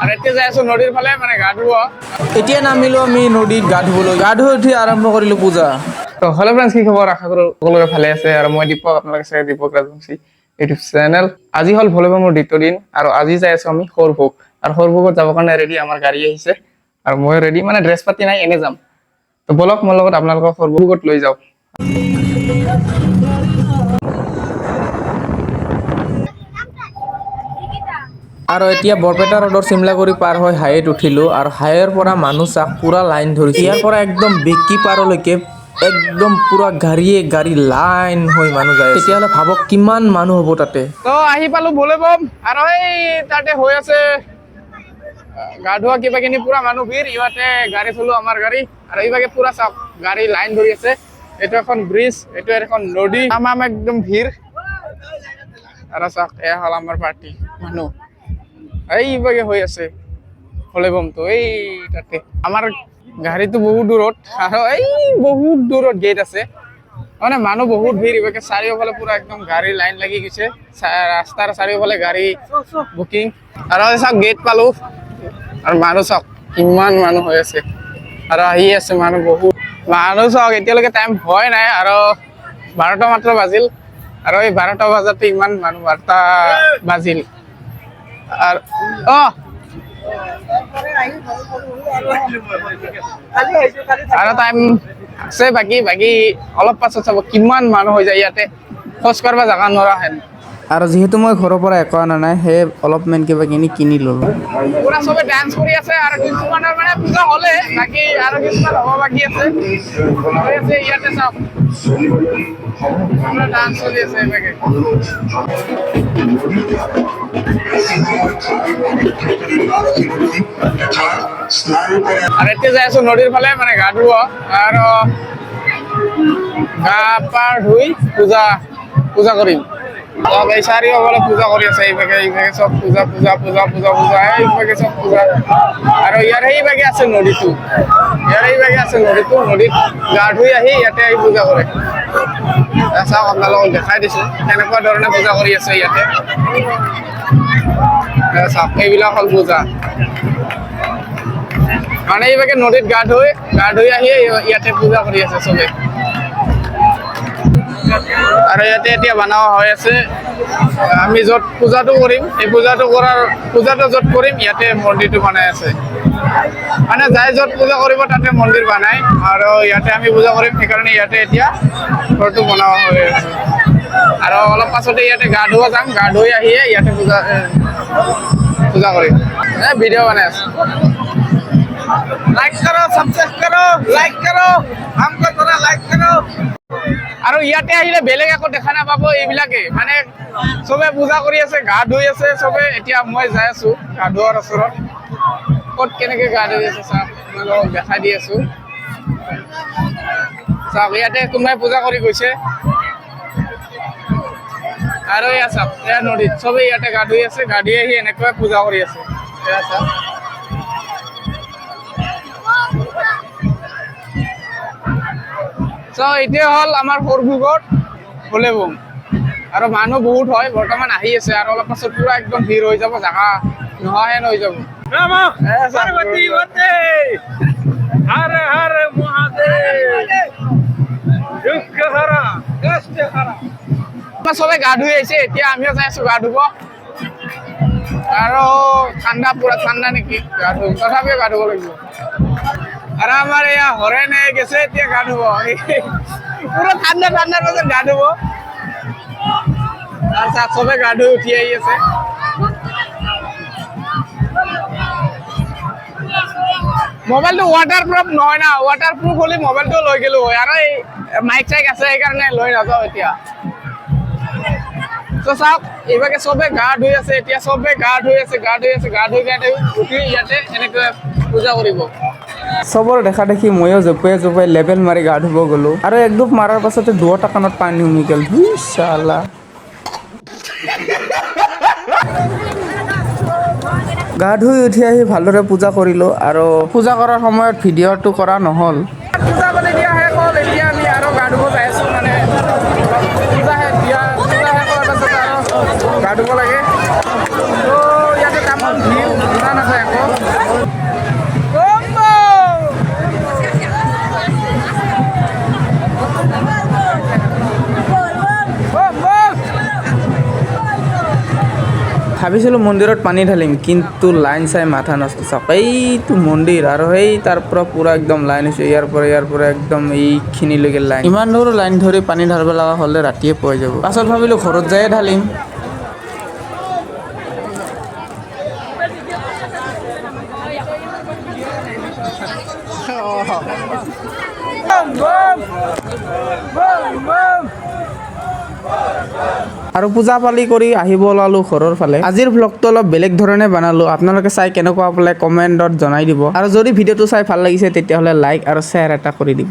R এতিয়া যাই আছো নদীৰ ফালে মানে গা ধুব এতিয়া নামিলো আমি নদীত গা ধুবলৈ গা ধুই উঠি আৰম্ভ কৰিলো পূজা তো হ্যালো ফ্ৰেন্ডস কি খবৰ আশা কৰো সকলোৱে ভালে আছে আৰু মই দীপক আপোনালোকে চাগে দীপক ৰাজবংশী ইউটিউব চেনেল আজি হল ভলিবমৰ দ্বিতীয় দিন আৰু আজি যাই আছো আমি সৰভোগ আৰু সৰভোগত যাব কাৰণে ৰেডি আমাৰ গাড়ী আহিছে আৰু মই ৰেডি মানে ড্ৰেছ পাতি নাই এনে যাম তো বলক মোৰ লগত আপোনালোকক সৰভোগত লৈ যাও আৰু এতিয়া বৰপেটা ৰোডৰ চিমলাগুৰি পাৰ হৈ হাইৱেত উঠিলো আৰু হাইৱেৰ পৰা মানুহ চাক পুৰা লাইন ধৰিছে ইয়াৰ পৰা একদম বেকি পাৰলৈকে একদম পুৰা গাড়ী লাইন হৈ মানুহ যায় তেতিয়াহ'লে ভাবক কিমান মানুহ হ'ব তাতে তো আহি পালো ভলিবম আৰু এই তাতে হৈ আছে গা ধোৱা কিবা কিনি পুৰা মানুহ ভিৰ ইবাতে গাড়ী চলো আমাৰ গাড়ী আৰু ইবাগে পুৰা চাওক গাড়ী লাইন ধৰি আছে এইটো এখন ব্ৰিজ এইটো এখন নদী তামাম একদম ভিৰ আৰু চাওক এয়া হল আমাৰ পাৰ্টি মানুহ এইভাগে হৈ আছে ভলিবমটো এই তাতে আমাৰ গাড়ীটো বহুত দূৰত আৰু এই বহুত দূৰত গেট আছে মানে মানুহ বহুত ভিৰ ইভাগে চাৰিওফালে পুৰা একদম গাড়ী লাইন লাগি গৈছে ৰাস্তাৰ চাৰিওফালে গাড়ী বুকিং আৰু চাওক গেট পালো আৰু মানুহ চাওক কিমান মানুহ হৈ আছে আৰু আহি আছে মানুহ বহুত মানুহ চাওক এতিয়ালৈকে টাইম হয় নাই আৰু 12টা মাত্ৰ বাজিল আৰু এই 12টা বজাতে ইমান মানুহ 12টা বাজিল আৰ আৰু টাইম আছে বাকি অলপ পাছত চাব কিমান মানুহ হৈ যায় ইয়াতে খোজ কাঢ়িব জাগা নৰা হেন আৰু যিহেতু মই ঘৰৰ পৰা একো অনা নাই সেই অলপমান কিবা কিনি ল'লো পুৰা চবে ডান্স কৰি আছে আৰু কিছুমানৰ মানে পূজা হ'লে বাকি আৰু কিছুমান হ'ব বাকি আছে হৈ আছে ইয়াতে চাওক পুৰা ডান্স চলি আছে এবাগে আৰ এতিয়া যাই আছো নদীৰ ফালে মানে গা ধুব আৰু গা পা ধুই পূজা কৰিম সব এই চাৰিওফালে পূজা কৰি আছে এইভাগে চব পূজা এইভাগে চব পূজা আৰু ইয়াৰ এইভাগে আছে নদীটো নদীত গা ধুই আহি ইয়াতে আহি পূজা কৰে চাওক আপোনালোকক দেখাই দিছো কেনেকুৱা ধৰণে পূজা কৰি আছে ইয়াতে চাওক এইবিলাক হল পূজা মানে এইভাগে নদীত গা ধুই আহি ইয়াতে পূজা কৰি আছে চবে আৰু ইয়াতে এতিয়া বনোৱা হৈ আছে আমি য'ত পূজাটো কৰিম এই পূজাটো য'ত কৰিম ইয়াতে মন্দিৰটো বনাই আছে মানে যাই য'ত পূজা কৰিব তাতে মন্দিৰ বনাই আৰু ইয়াতে আমি পূজা কৰিম সেইকাৰণে ইয়াতে এতিয়া ঘৰটো বনোৱা হৈ আছে আৰু অলপ পাছতে ইয়াতে গা ধুব যাম গা ধুই আহিয়ে ইয়াতে পূজা কৰিম ভিডিঅ' বনাই আছে লাইক কৰো সাবস্ক্ৰাইব কৰো লাইক কৰো हमको थोड़ा लाइक करो আৰু ইয়াতে আহিলে বেলেগ একো দেখা নাপাব এইবিলাকে মানে চবে পূজা কৰি আছে গা ধুই আছে চবে এতিয়া মই যাই আছো গা ধোৱাৰ ওচৰত ক'ত কেনেকে গা ধুই আছে চাওক আপোনালোকক দেখাই দি আছো চাওক ইয়াতে কোনোবাই পূজা কৰি গৈছে আৰু এয়া চাওক এয়া নদীত চবে ইয়াতে গা ধুই আছে গা ধুই আহি এনেকৈ পূজা কৰি আছে এয়া চাওক So এতিয়া হল আমাৰ সৰভোগত ভলিবম আৰু মানুহ বহুত হয় বৰ্তমান আহি আছে আৰু অলপ পাছত পুৰা একদম ভিৰ হৈ যাব জাগা নোহোৱা হেন হৈ যাব পাৰ্বতী বন্দে হৰ হৰ মহাদেৱ দুঃখ হৰা কষ্ট হৰা চবে গা ধুই আহিছে এতিয়া আমিও যাই আছো গা ধুব আৰু পুৰা ঠাণ্ডা নেকি গা ধুব তথাপিও গা ধুব লাগিব আর আমার ইয়া হরেনে গেছে এতিয়া গা ধুব পুরো ঠান্ডার মধ্যে গা ধুব আর সবে গা ধুই উঠি আহি আছে মোবাইলটো ওয়াটারপ্রুফ নহয় না ওয়াটারপ্রুফ হলে মোবাইলটো লৈ গেলো হয় আর এই মাইক চাইক আছে সেইকাৰণে লৈ নাযাওঁ এতিয়া তো চাওক এইভাগে চবে গা ধুই আছে এতিয়া চবে গা ধুই উঠি ইয়াতে এনেকৈ পূজা কৰিব চবৰ দেখা দেখি ময়ো জপিয়াই লেবেল মাৰি গা ধুব গ'লো আৰু এক ডুব মাৰাৰ পাছতে দুটা কাণত পানী সোমাই গ'ল ইনশাআল্লাহ গা ধুই উঠি আহি ভালদৰে পূজা কৰিলোঁ আৰু পূজা কৰাৰ সময়ত ভিডিঅ'টো কৰা নহ'ল পূজা মানে দিয়া শেষ হ'ল এতিয়া আমি আৰু গা ধুব যাই আছোঁ মানে পূজা শেষ কৰাৰ পাছত আৰু গা ধুব লাগে তো ইয়াতে তামাম ভিৰ ইমান আছে আছে আকৌ ভাবিছিলোঁ মন্দিৰত পানী ঢালিম কিন্তু লাইন চাই মাথা নষ্ট চাওক এইটো মন্দিৰ আৰু সেই তাৰ পৰা পুৰা একদম লাইন হৈছে ইয়াৰ পৰা একদম এইখিনিলৈকে লাইন ইমান দূৰ লাইন ধৰি পানী ঢালিব লগা হ'লে ৰাতিয়ে পোৱাই যাব পাছত ভাবিলোঁ ঘৰত যায়ে ঢালিম আৰু পূজা পালি কৰি আহিব ওলালোঁ ঘৰৰ ফালে আজিৰ ভ্লগটো অলপ বেলেগ ধৰণে বনালোঁ আপোনালোকে চাই কেনেকুৱা পালে কমেণ্টত জনাই দিব আৰু যদি ভিডিঅ'টো চাই ভাল লাগিছে তেতিয়াহ'লে লাইক আৰু শ্বেয়াৰ এটা কৰি দিব